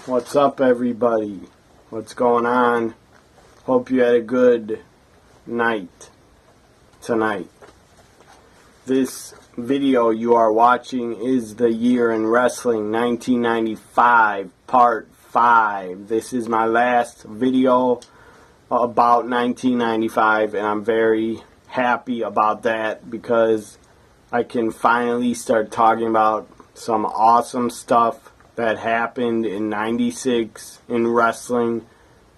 What's up, everybody? What's going on? Hope you had a good night tonight. This video you are watching is the year in wrestling 1995 part 5. This is my last video about 1995, and I'm very happy about that because I can finally start talking about some awesome stuff that happened in 96 in wrestling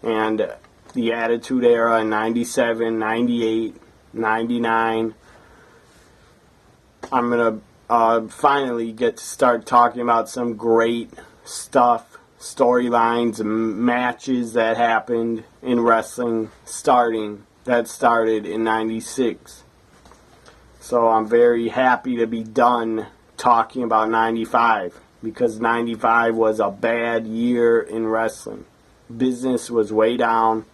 and the Attitude Era in 97, 98, 99. I'm going to finally get to start talking about some great stuff, storylines, matches that happened in wrestling that started in 96. So I'm very happy to be done talking about 95. Because 95 was a bad year in wrestling. Business was way down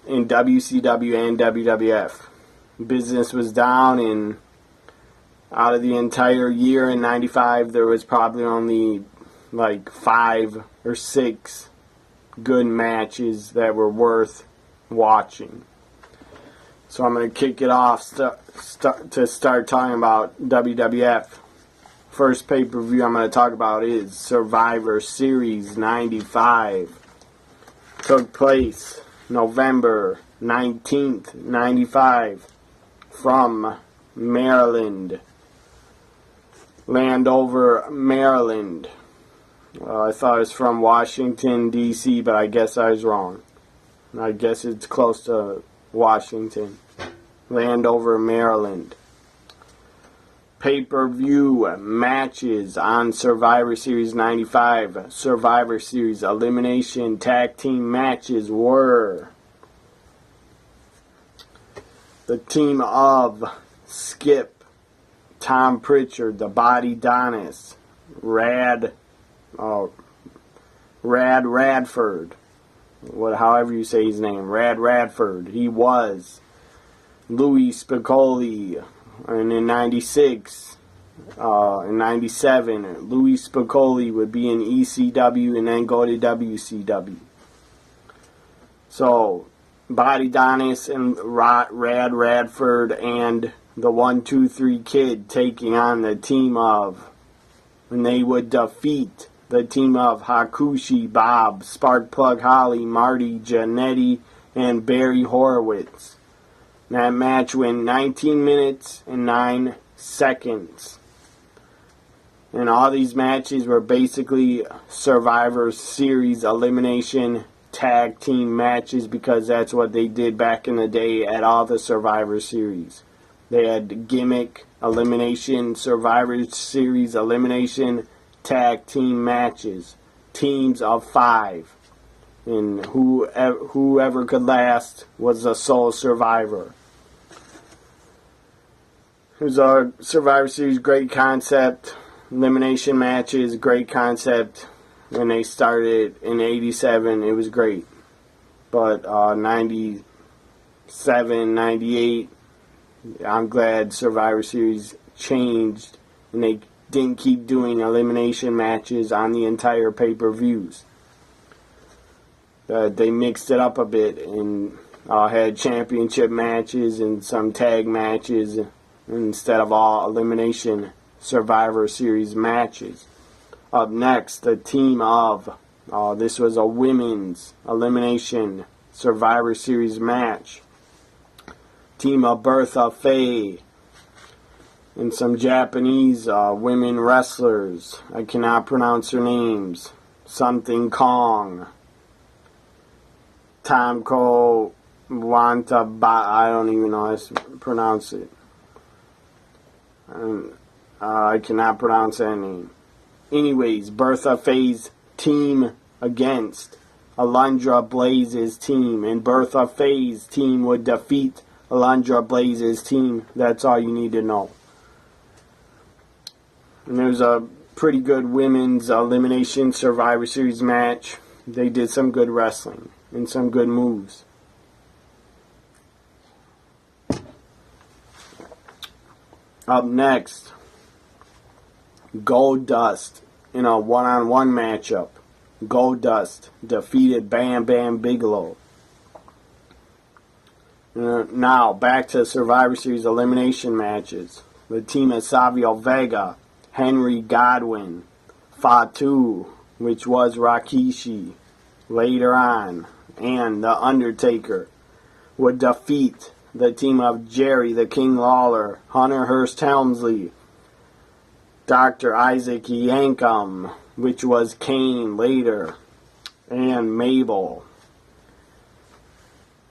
in WCW and WWF. Business was down, and out of the entire year in 95, there was probably only like 5 or 6 good matches that were worth watching. So I'm going to kick it off to start talking about WWF. First pay-per-view I'm going to talk about is Survivor Series 95. Took place November 19th, 95 from Maryland. Landover, Maryland. I thought it was from Washington, D.C., but I guess I was wrong. I guess it's close to Washington. Landover, Maryland. Pay-per-view matches on Survivor Series 95. Survivor Series elimination tag team matches were the team of Skip, Tom Pritchard, the Body Donis, Rad Radford, however you say his name, Rad Radford. He was Louis Spicolli. And in 96, in 97, Louis Spicolli would be in ECW and then go to WCW. So, Body Donis and Rad Radford and the 1-2-3 Kid taking on the team of, and they would defeat the team of Hakushi, Bob, Sparkplug Holly, Marty Jannetty, and Barry Horowitz. That match went 19 minutes and 9 seconds. And all these matches were basically Survivor Series elimination tag team matches because that's what they did back in the day at all the Survivor Series. They had gimmick elimination, Survivor Series elimination tag team matches. Teams of 5. And whoever could last was the sole survivor. It was a Survivor Series great concept. Elimination matches, great concept. When they started in 87, it was great. But 97, 98, I'm glad Survivor Series changed and they didn't keep doing elimination matches on the entire pay-per-views. They mixed it up a bit and had championship matches and some tag matches instead of all elimination Survivor Series matches. Up next, the team of, this was a women's elimination Survivor Series match. Team of Bertha Faye and some Japanese women wrestlers. I cannot pronounce their names. Something Kong. Tamko Wanta, I don't even know how to pronounce it. I cannot pronounce that name. Anyways, Bertha Faye's team against Alundra Blaze's team. And Bertha Faye's team would defeat Alundra Blaze's team. That's all you need to know. And there's a pretty good women's elimination Survivor Series match. They did some good wrestling and some good moves. Up next, Goldust in a one-on-one matchup Goldust defeated Bam Bam Bigelow. Now, back to Survivor Series elimination matches. The team of Savio Vega, Henry Godwinn, Fatu, which was Rikishi later on, and The Undertaker would defeat the team of Jerry the King Lawler, Hunter Hearst Helmsley, Dr. Isaac Yankem, which was Kane later, and Mabel.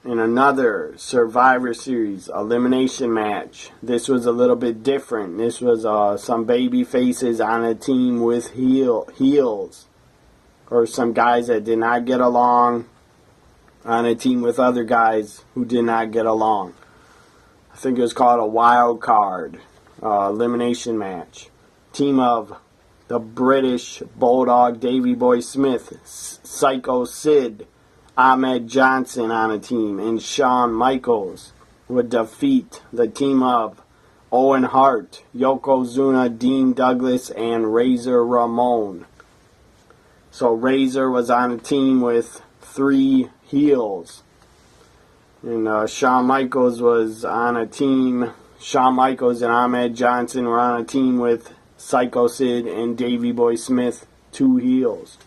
In another Survivor Series elimination match, this was a little bit different. This was some baby faces on a team with heels, or some guys that did not get along on a team with other guys who did not get along. I think it was called a wild card elimination match. Team of the British Bulldog Davey Boy Smith, Psycho Sid, Ahmed Johnson on a team, and Shawn Michaels would defeat the team of Owen Hart, Yokozuna, Dean Douglas, and Razor Ramon. So Razor was on a team with 3 heels, and Shawn Michaels was on a team. Shawn Michaels and Ahmed Johnson were on a team with Psycho Sid and Davey Boy Smith, 2 heels.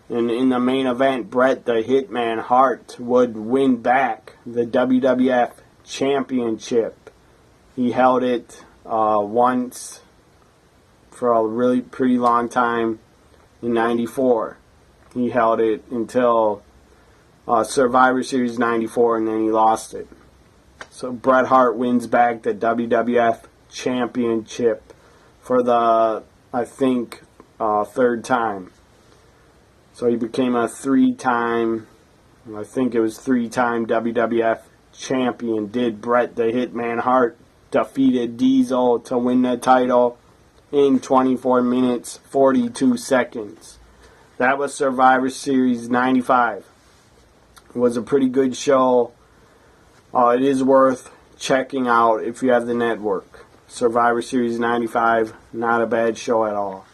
And in the main event, Bret the Hitman Hart would win back the WWF Championship. He held it once for a really pretty long time in '94. He held it until Survivor Series '94, and then he lost it. So Bret Hart wins back the WWF Championship for the, I think, 3rd time. So he became a 3-time, I think it was 3-time WWF champion. Did Bret the Hitman Hart defeated Diesel to win the title in 24 minutes, 42 seconds. That was Survivor Series 95. It was a pretty good show. It is worth checking out if you have the network. Survivor Series 95, not a bad show at all.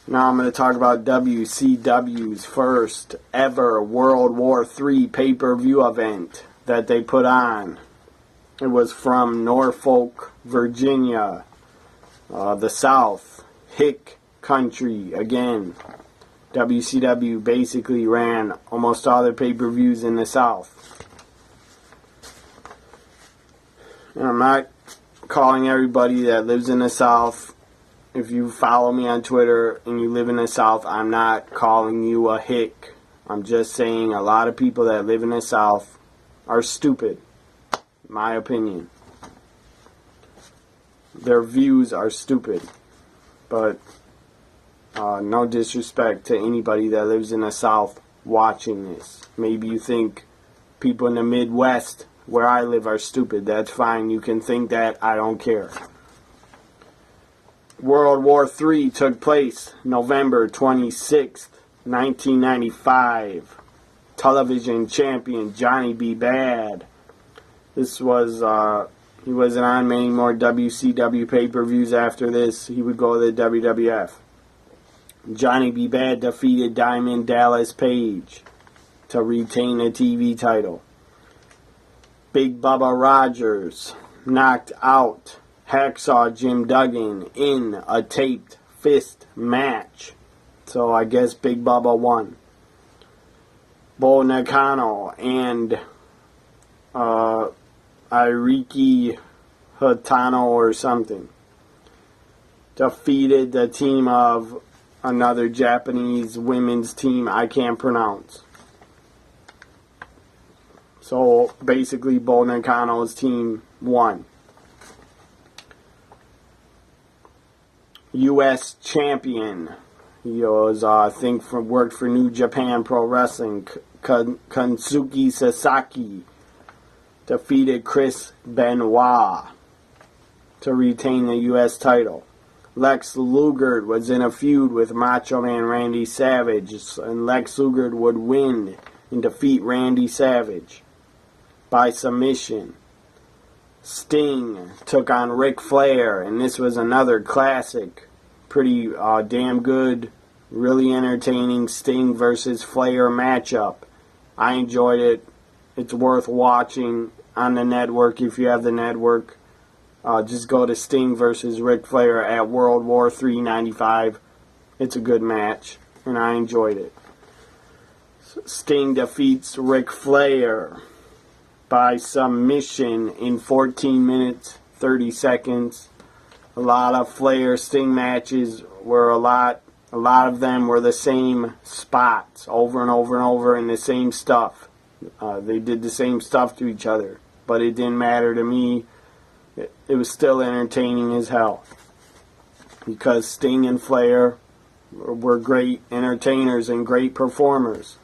Now I'm going to talk about WCW's first ever World War III pay-per-view event that they put on. It was from Norfolk, Virginia, the South, Hick Country again. WCW basically ran almost all their pay-per-views in the South. And I'm not calling everybody that lives in the South. If you follow me on Twitter and you live in the South, I'm not calling you a hick. I'm just saying a lot of people that live in the South are stupid. My opinion. Their views are stupid. But no disrespect to anybody that lives in the South watching this. Maybe you think people in the Midwest where I live are stupid. That's fine. You can think that. I don't care. World War III took place November 26th, 1995. Television champion Johnny B. Bad. This was, he wasn't on many more WCW pay-per-views after this. He would go to the WWF. Johnny B. Bad defeated Diamond Dallas Page to retain the TV title. Big Bubba Rogers knocked out Hacksaw Jim Duggan in a taped fist match. So I guess Big Bubba won. Bull Nakano and Iriki Hatano or something defeated the team of another Japanese women's team I can't pronounce. So basically Bull Nakano's team won. U.S. champion. He was, I think, worked for New Japan Pro Wrestling. Kansuki Sasaki defeated Chris Benoit to retain the U.S. title. Lex Luger was in a feud with Macho Man Randy Savage, and Lex Luger would win and defeat Randy Savage by submission. Sting took on Ric Flair, and this was another classic, pretty damn good Really entertaining Sting versus Flair matchup. I enjoyed it. It's worth watching on the network if you have the network. Just go to Sting versus Ric Flair at World War III 95. It's a good match, and I enjoyed it. Sting defeats Ric Flair by submission in 14 minutes, 30 seconds. A lot of Flair Sting matches were a lot of them were the same spots over and over and over and the same stuff. They did the same stuff to each other, but it didn't matter to me. It was still entertaining as hell because Sting and Flair were great entertainers and great performers.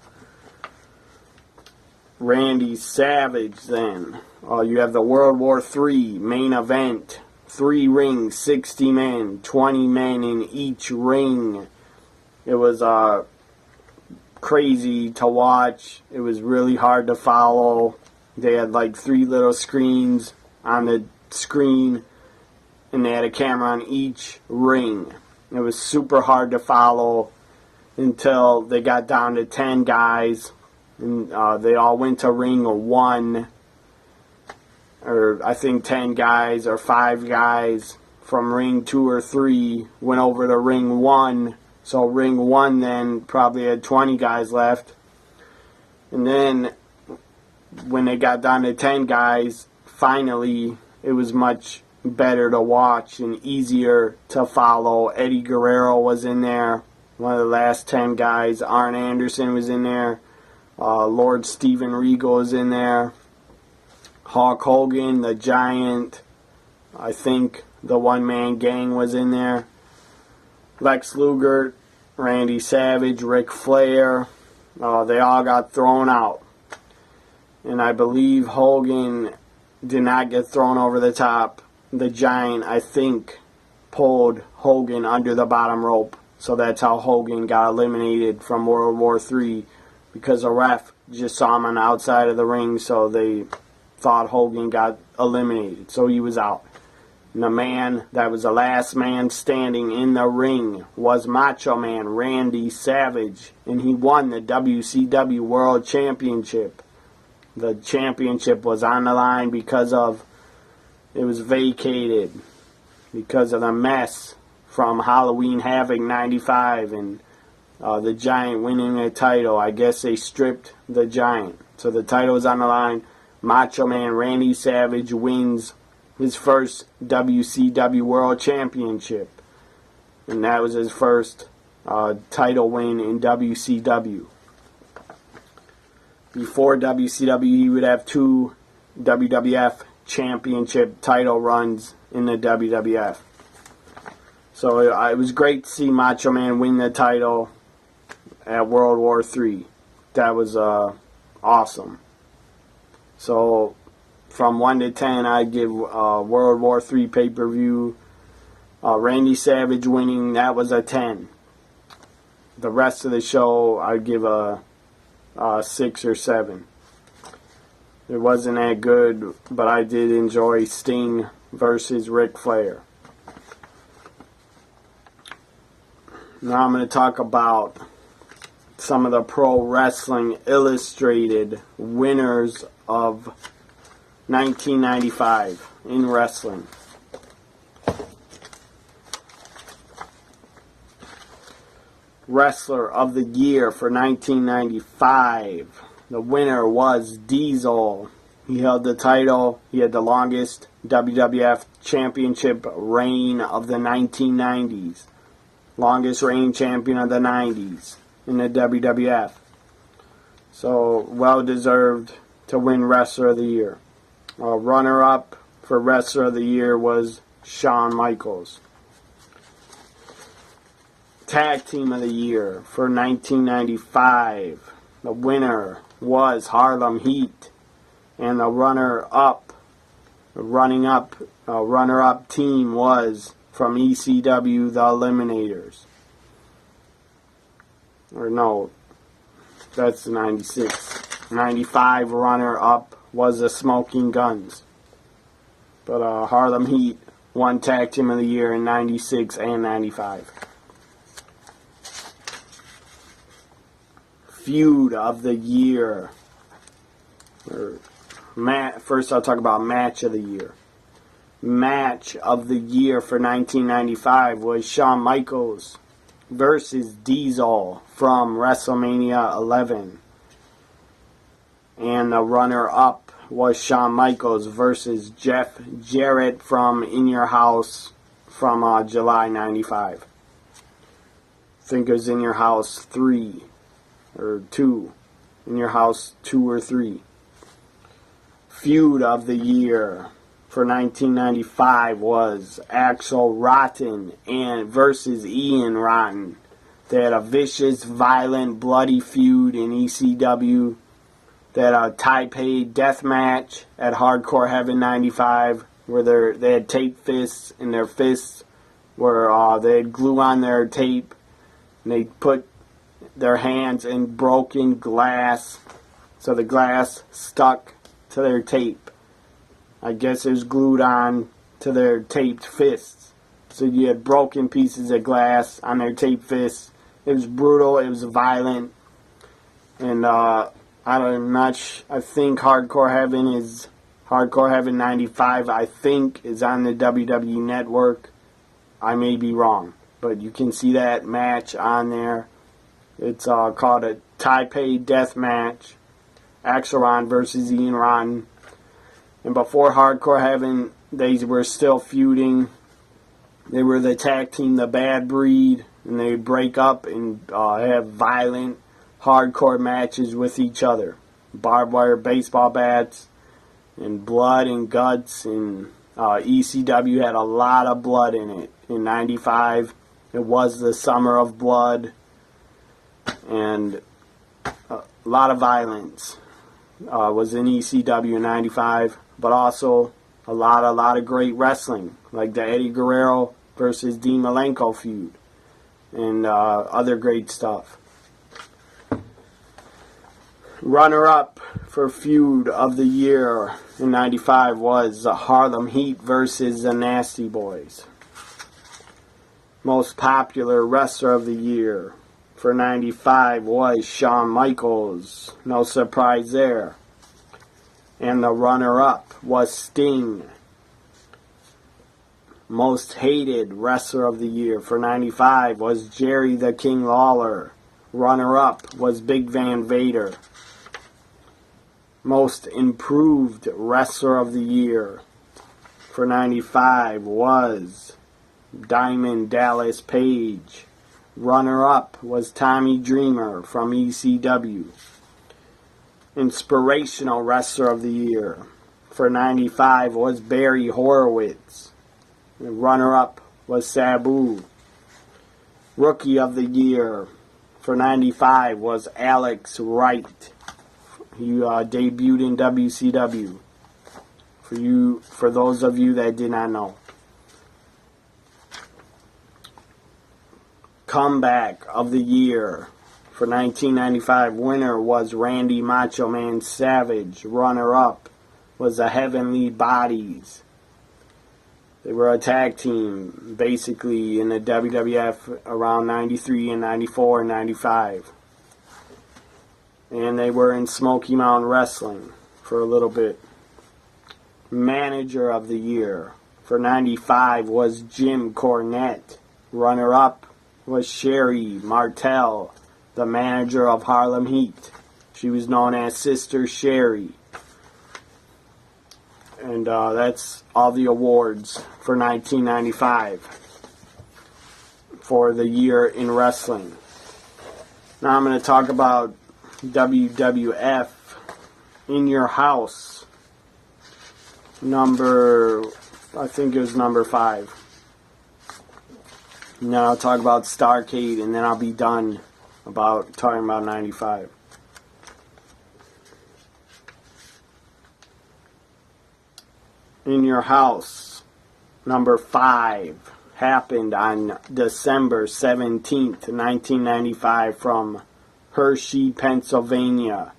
Randy Savage then. You have the World War III main event. 3 rings, 60 men, 20 men in each ring. It was crazy to watch. It was really hard to follow. They had like 3 little screens on the screen, and they had a camera on each ring. It was super hard to follow until they got down to 10 guys, and they all went to ring 1, or I think 10 guys or 5 guys from ring 2 or 3 went over to ring 1. So ring 1 then probably had 20 guys left. And then when they got down to 10 guys, finally it was much better to watch and easier to follow. Eddie Guerrero was in there, one of the last 10 guys. Arn Anderson was in there. Lord Steven Regal was in there. Hulk Hogan, the Giant, I think the one-man gang was in there. Lex Luger, Randy Savage, Ric Flair, they all got thrown out. And I believe Hogan did not get thrown over the top. The Giant, I think, pulled Hogan under the bottom rope. So that's how Hogan got eliminated from World War III, because a ref just saw him on the outside of the ring, so they thought Hogan got eliminated. So he was out. And the man that was the last man standing in the ring was Macho Man Randy Savage, and he won the WCW World Championship. The championship was on the line because of, it was vacated because of the mess from Halloween Havoc 95 and the Giant winning the title. I guess they stripped the Giant. So the title was on the line. Macho Man Randy Savage wins his first WCW World Championship. And that was his first title win in WCW. Before WCW, he would have 2 WWF Championship title runs in the WWF. So it was great to see Macho Man win the title at World War III. That was awesome. So from 1 to 10, I'd give World War III pay-per-view. Randy Savage winning, that was a 10. The rest of the show, I'd give a 6 or 7. It wasn't that good, but I did enjoy Sting versus Ric Flair. Now I'm going to talk about some of the Pro Wrestling Illustrated winners of 1995 in wrestling. Wrestler of the Year for 1995. The winner was Diesel. He held the title. He had the longest WWF Championship reign of the 1990s. Longest reign champion of the 90s in the WWF. So, well deserved to win Wrestler of the Year. Runner-up for Wrestler of the Year was Shawn Michaels. Tag Team of the Year for 1995. The winner was Harlem Heat. And the runner-up team was from ECW, the Eliminators. Or no, that's 96. 95 runner-up was the Smoking Guns. But Harlem Heat won Tag Team of the Year in 96 and 95. feud of the year. First, I'll talk about match of the year. Match of the year for 1995 was Shawn Michaels versus Diesel from WrestleMania 11. And the runner-up was Shawn Michaels versus Jeff Jarrett from In Your House from July 95. I think it was In Your House 3 or 2. In Your House 2 or 3. Feud of the year for 1995 was Axel Rotten and versus Ian Rotten. They had a vicious, violent, bloody feud in ECW. They had a Taipei death match at Hardcore Heaven 95 where they had tape fists and their fists were they had glue on their tape and they put their hands in broken glass so the glass stuck to their tape. I guess it was glued on to their taped fists. So you had broken pieces of glass on their taped fists. It was brutal. It was violent. And I think Hardcore Heaven 95, I think, is on the WWE Network. I may be wrong. But you can see that match on there. It's called a Taipei Death Match. Axel Rotten versus Ian Rotten. And before Hardcore Heaven, they were still feuding. They were the tag team, the Bad Breed, and they would break up and have violent, hardcore matches with each other. Barbed wire baseball bats, and blood and guts, and ECW had a lot of blood in it. In 95, it was the summer of blood, and a lot of violence was in ECW in 95. But also a lot of great wrestling, like the Eddie Guerrero versus Dean Malenko feud, and other great stuff. Runner-up for feud of the year in 95 was the Harlem Heat versus the Nasty Boys. Most popular wrestler of the year for 95 was Shawn Michaels. No surprise there. And the runner-up was Sting. Most hated wrestler of the year for 95 was Jerry the King Lawler. Runner-up was Big Van Vader. Most improved wrestler of the year for 95 was Diamond Dallas Page. Runner-up was Tommy Dreamer from ECW. Inspirational wrestler of the year for 95 was Barry Horowitz. The runner-up was Sabu. Rookie of the year for 95 was Alex Wright. He debuted in WCW. For those of you that did not know. Comeback of the year for 1995, winner was Randy Macho Man Savage. Runner-up was the Heavenly Bodies. They were a tag team, basically, in the WWF around 93 and 94 and 95. And they were in Smoky Mountain Wrestling for a little bit. Manager of the year for 95 was Jim Cornette. Runner-up was Sherry Martel, the manager of Harlem Heat. She was known as Sister Sherry. And that's all the awards for 1995 for the year in wrestling. Now I'm going to talk about WWF In Your House. I think it was number 5. And then I'll talk about Starrcade, and then I'll be done talking about 95. In Your House, number 5, happened on December 17th, 1995 from Hershey, Pennsylvania.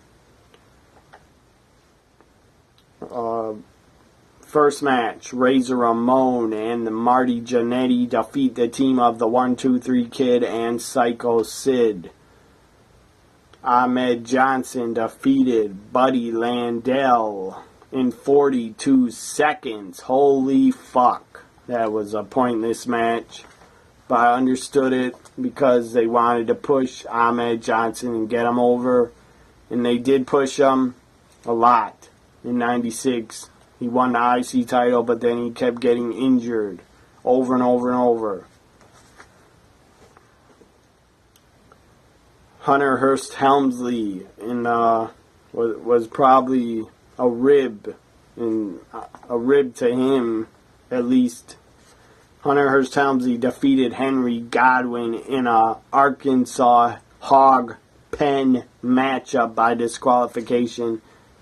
First match, Razor Ramon and Marty Jannetty defeat the team of the 1-2-3 Kid and Psycho Sid. Ahmed Johnson defeated Buddy Landel in 42 seconds. Holy fuck. That was a pointless match. But I understood it because they wanted to push Ahmed Johnson and get him over. And they did push him a lot in 96. He won the IC title, but then he kept getting injured over and over and over. Hunter Hearst Helmsley was probably a rib to him, at least. Hunter Hearst Helmsley defeated Henry Godwin in a Arkansas hog pen matchup by disqualification.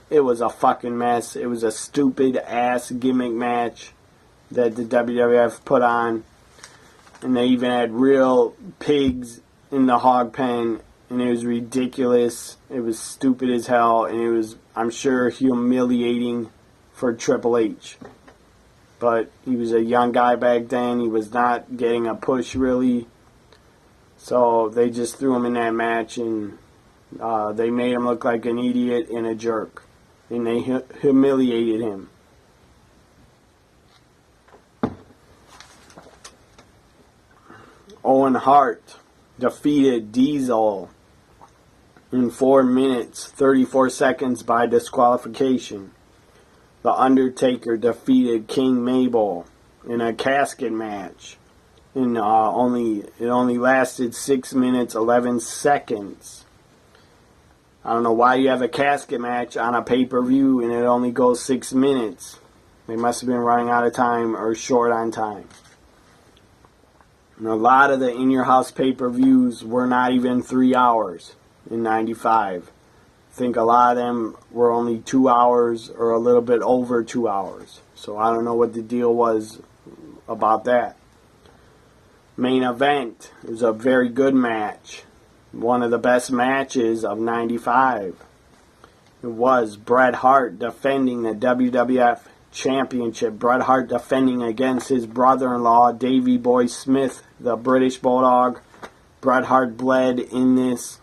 It was a fucking mess. It was a stupid ass gimmick match that the WWF put on. And they even had real pigs in the hog pen. And it was ridiculous. It was stupid as hell. And it was, I'm sure, humiliating for Triple H. But he was a young guy back then. He was not getting a push, really. So they just threw him in that match. And they made him look like an idiot and a jerk. And they humiliated him. Owen Hart defeated Diesel in 4 minutes, 34 seconds by disqualification. The Undertaker defeated King Mabel in a casket match. And it only lasted 6 minutes, 11 seconds. I don't know why you have a casket match on a pay-per-view and it only goes 6 minutes. They must have been running out of time or short on time. And a lot of the in-your-house pay-per-views were not even 3 hours in 95. I think a lot of them were only 2 hours or a little bit over 2 hours. So I don't know what the deal was about that. Main event. It was a very good match. One of the best matches of 95. It was Bret Hart defending the WWF Championship. Bret Hart defending against his brother-in-law, Davey Boy Smith, the British Bulldog. Bret Hart bled in this,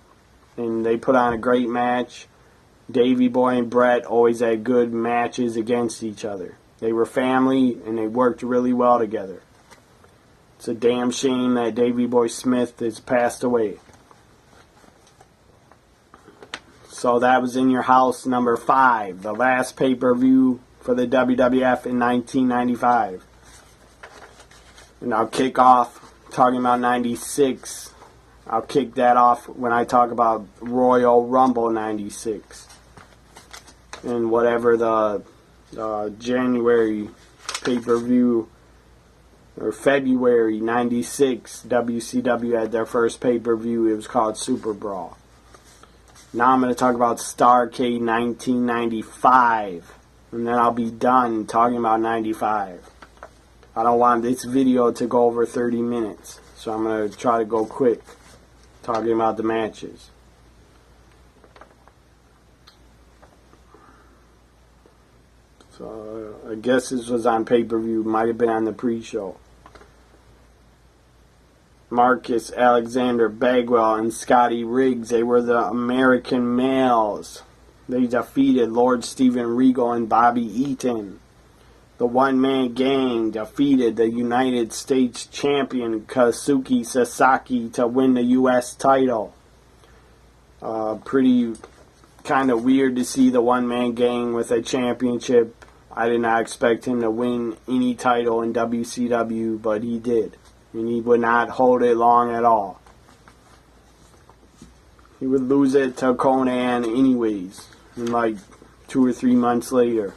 and they put on a great match. Davey Boy and Bret always had good matches against each other. They were family, and they worked really well together. It's a damn shame that Davey Boy Smith has passed away. So that was In Your House number 5, the last pay-per-view for the WWF in 1995. And I'll kick off talking about 96. I'll kick that off when I talk about Royal Rumble 96. And whatever the January pay-per-view, or February 96, WCW had their first pay-per-view. It was called Super Brawl. Now I'm going to talk about Starrcade 1995. And then I'll be done talking about 95. I don't want this video to go over 30 minutes. So I'm going to try to go quick talking about the matches. So I guess this was on pay-per-view. Might have been on the pre-show. Marcus Alexander Bagwell and Scotty Riggs. They were the American males. They defeated Lord Steven Regal and Bobby Eaton. The one-man gang defeated the United States champion Kazuki Sasaki to win the U.S. title. Pretty kind of weird to see the one-man gang with a championship. I did not expect him to win any title in WCW, but he did. And he would not hold it long at all. He would lose it to Conan anyways, in like 2 or 3 months later.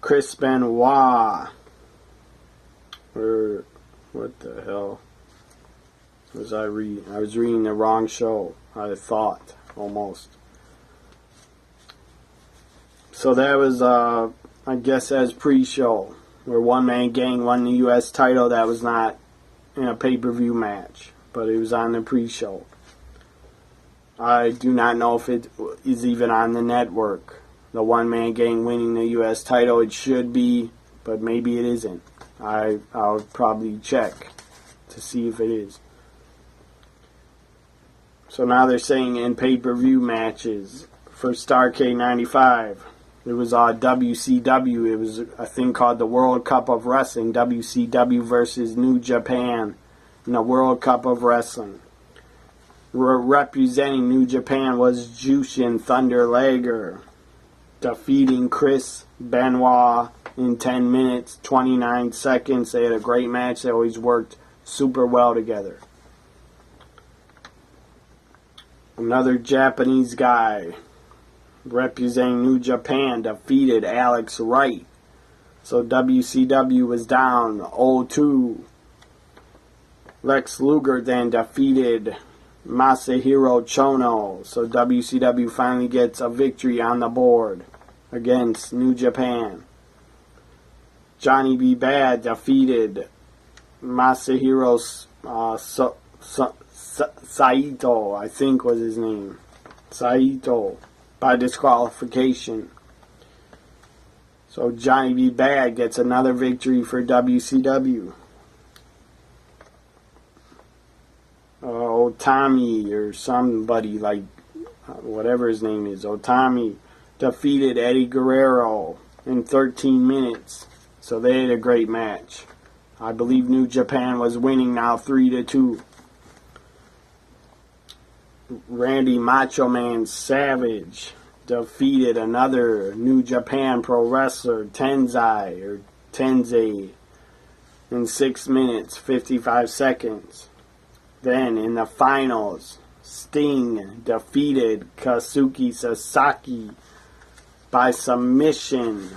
Chris Benoit. What the hell was I reading? I was reading the wrong show. I thought, almost. So that was, I guess, as pre-show, where One Man Gang won the U.S. title. That was not in a pay-per-view match, but it was on the pre-show. I do not know if it is even on the network. The One Man Gang winning the U.S. title. It should be, but maybe it isn't. I'll probably check to see if it is. So now they're saying in pay-per-view matches for Starrcade 95. It was WCW. It was a thing called the World Cup of Wrestling. WCW versus New Japan in the World Cup of Wrestling. Representing New Japan was Jushin Thunder Liger, defeating Chris Benoit in 10 minutes, 29 seconds. They had a great match. They always worked super well together. Another Japanese guy representing New Japan defeated Alex Wright. So WCW was down 0-2. Lex Luger then defeated Masahiro Chono. So WCW finally gets a victory on the board against New Japan. Johnny B. Bad defeated Masahiro Saito, I think was his name. Saito, by disqualification. So Johnny B. Bad gets another victory for WCW. Otami or somebody like whatever his name is, Otami, defeated Eddie Guerrero in 13 minutes. So they had a great match. I believe New Japan was winning now 3-2. Randy Macho Man Savage defeated another New Japan pro wrestler, Tenzai in 6 minutes, 55 seconds. Then in the finals, Sting defeated Kazuki Sasaki by submission,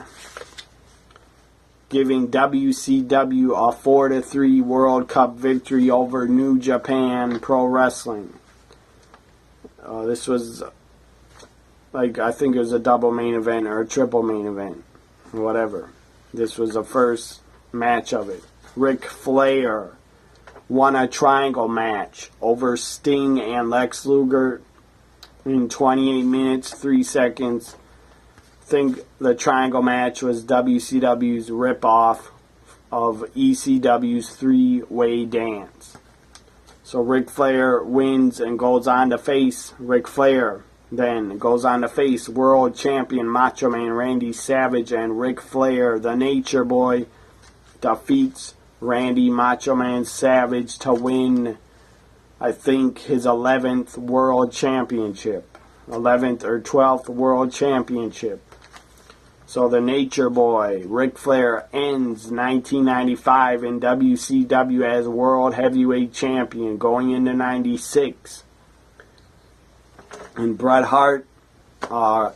giving WCW a 4-3 World Cup victory over New Japan Pro Wrestling. This was, I think it was a double main event or a triple main event, whatever. This was the first match of it. Ric Flair won a triangle match over Sting and Lex Luger in 28 minutes, 3 seconds. I think the triangle match was WCW's ripoff of ECW's three-way dance. So Ric Flair wins and goes on to face Ric Flair. Then goes on to face World Champion Macho Man Randy Savage, and Ric Flair, the Nature Boy, defeats Randy Macho Man Savage to win, I think, his 11th World Championship. 11th or 12th World Championship. So the Nature Boy, Ric Flair, ends 1995 in WCW as World Heavyweight Champion, going into 96. And Bret Hart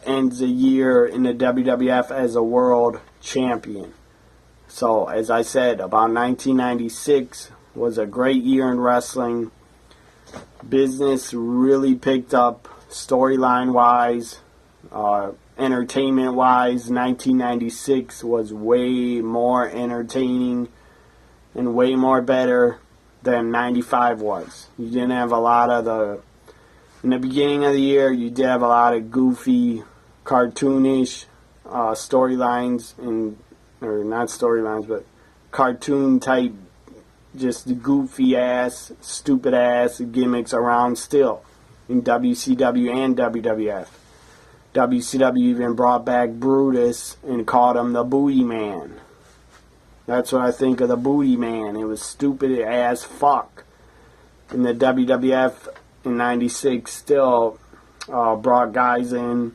ends the year in the WWF as a World Champion. So, as I said, about 1996 was a great year in wrestling. Business really picked up storyline-wise. Entertainment-wise, 1996 was way more entertaining and way more better than 95 was. You didn't have a lot of in the beginning of the year, you did have a lot of goofy, cartoonish storylines, or not storylines, but cartoon type, just the goofy ass, stupid ass gimmicks around still in WCW and WWF. WCW even brought back Brutus and called him the Booty Man. That's what I think of the Booty Man. It was stupid as fuck. And the WWF in 96 still brought guys in.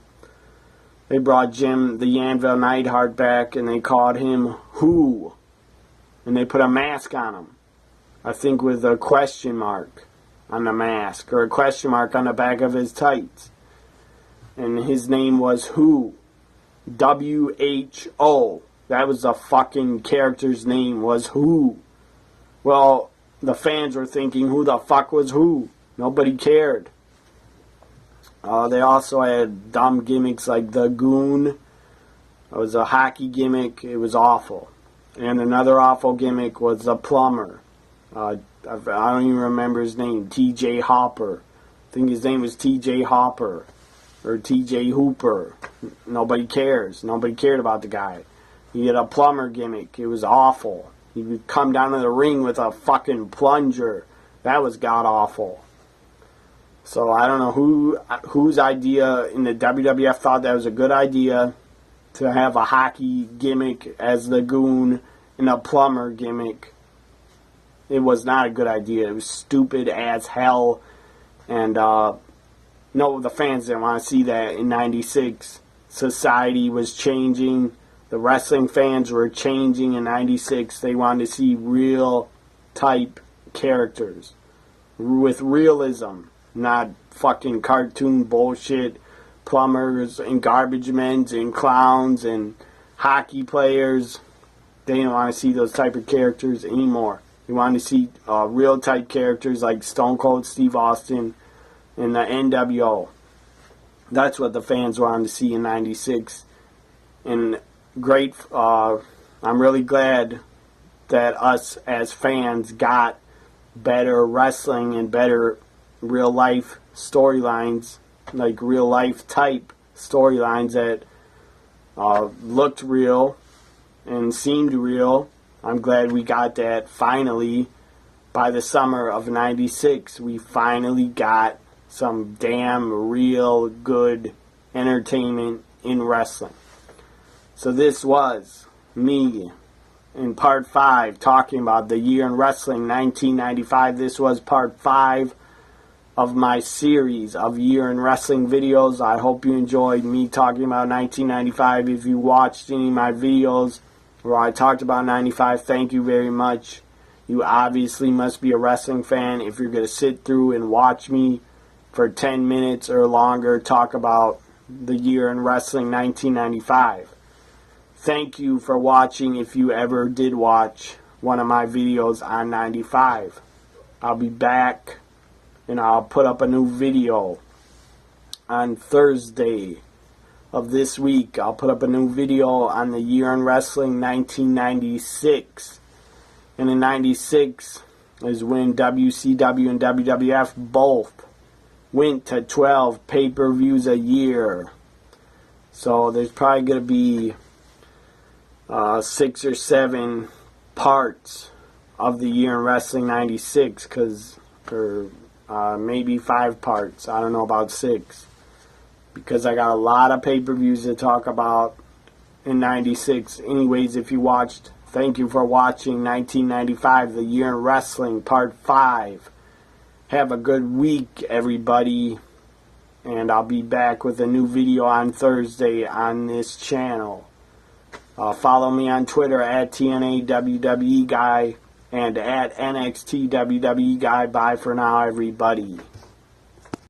They brought Jim the Anvil Neidhart back, and they called him Who. And they put a mask on him. I think with a question mark on the mask, or a question mark on the back of his tights. And his name was Who. W-H-O. That was the fucking character's name, was Who. Well, the fans were thinking, who the fuck was Who? Nobody cared. They also had dumb gimmicks like the Goon. It was a hockey gimmick. It was awful. And another awful gimmick was the Plumber. I don't even remember his name. T.J. Hopper. I think his name was T.J. Hopper. Or T.J. Hooper. Nobody cares. Nobody cared about the guy. He had a plumber gimmick. It was awful. He would come down to the ring with a fucking plunger. That was god awful. So I don't know whose idea in the WWF thought that was a good idea to have a hockey gimmick as the Goon and a plumber gimmick. It was not a good idea. It was stupid as hell. And no, the fans didn't want to see that in '96. Society was changing. The wrestling fans were changing in '96. They wanted to see real type characters with realism, not fucking cartoon bullshit, plumbers and garbage men and clowns and hockey players. They didn't want to see those type of characters anymore. They wanted to see real type characters like Stone Cold Steve Austin and the NWO. That's what the fans wanted to see in '96. And great, I'm really glad that us as fans got better wrestling and better real life storylines, like real life type storylines that looked real and seemed real. I'm glad we got that finally. By the summer of '96, we finally got some damn real good entertainment in wrestling. So this was me in part 5 talking about the year in wrestling 1995. This was part 5 of my series of year in wrestling videos. I hope you enjoyed me talking about 1995. If you watched any of my videos where I talked about 95, thank you very much. You obviously must be a wrestling fan if you're going to sit through and watch me for 10 minutes or longer talk about the year in wrestling 1995. Thank you for watching if you ever did watch one of my videos on 95. I'll be back and I'll put up a new video on Thursday of this week. I'll put up a new video on the year in wrestling 1996. And in 96 is when WCW and WWF both went to 12 pay-per-views a year. So there's probably going to be 6 or 7 parts of the year in wrestling 96, or maybe 5 parts. I don't know about 6, because I got a lot of pay-per-views to talk about in 96. Anyways, if you watched, thank you for watching 1995, the year in wrestling, part 5. Have a good week, everybody, and I'll be back with a new video on Thursday on this channel. Follow me on Twitter at TNAWWE Guy and at NXT WWE Guy. Bye for now, everybody.